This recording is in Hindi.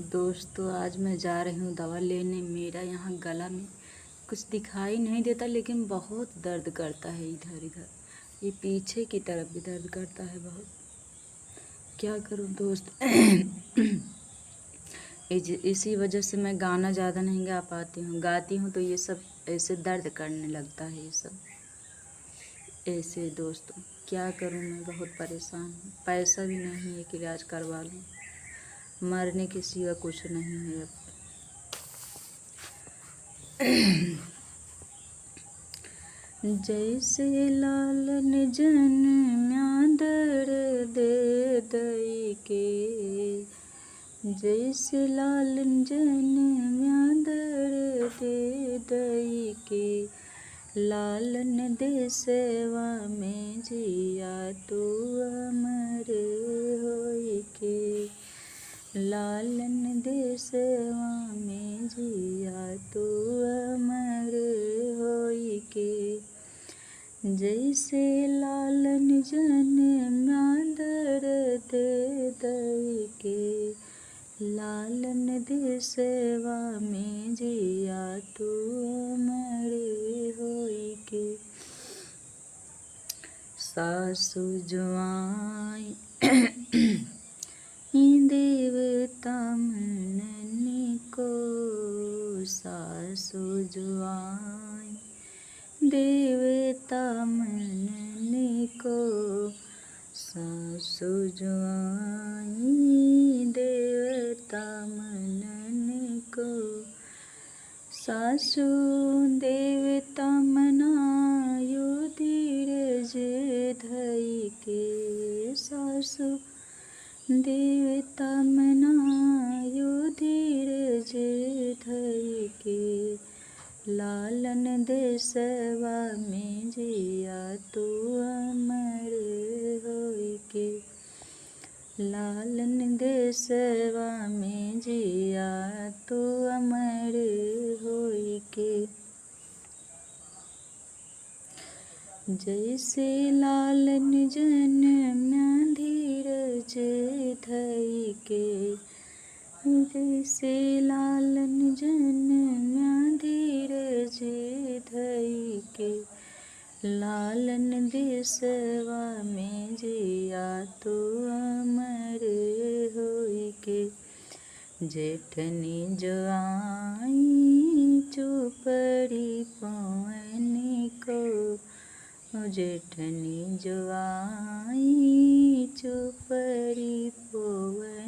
दोस्तों आज मैं जा रही हूँ दवा लेने। मेरा यहाँ गला में कुछ दिखाई नहीं देता लेकिन बहुत दर्द करता है। इधर इधर ये पीछे की तरफ भी दर्द करता है बहुत। क्या करूँ दोस्त। इसी वजह से मैं गाना ज़्यादा नहीं गा पाती हूँ। गाती हूँ तो ये सब ऐसे दर्द करने लगता है। ये सब ऐसे दोस्तों क्या करूँ, मैं बहुत परेशान हूँ। पैसा भी नहीं है कि इलाज करवा लूँ। मरने के सिवा कुछ नहीं है अब। जैसे लालन जन्म्या दर्द दई के, जैसे लालन जन्म्या दर्द दई के, लालन दे सेवा में जिया तू अमर होई के, लालन दे सेवा में जिया तू अमर होई के। जैसे लालन जन्म्या दर्द दई के, लालन दे सेवा में जिया तू अमर होई के। सासु जुआई देवता मनन को, सासु जुआई देवता मनन को, सासु जुआई देवता मनन को। सासु देवता मनायो धीरज धई के, सासु देवता मनायो धीरज धई के, लालन दे सेवा में जिया तू अमर होई के, लालन दे सेवा में जिया तू अमर होई के। जैसे लालन जन्म्या धीरज धई के, जैसे लालन जन्म्या धीरज धई के, लालन दे सेवा में जिया तू अमर होई के। जेठनी जो आई चुपड़ी पवनी को, जेठनी जो आई चुपड़ी पवनी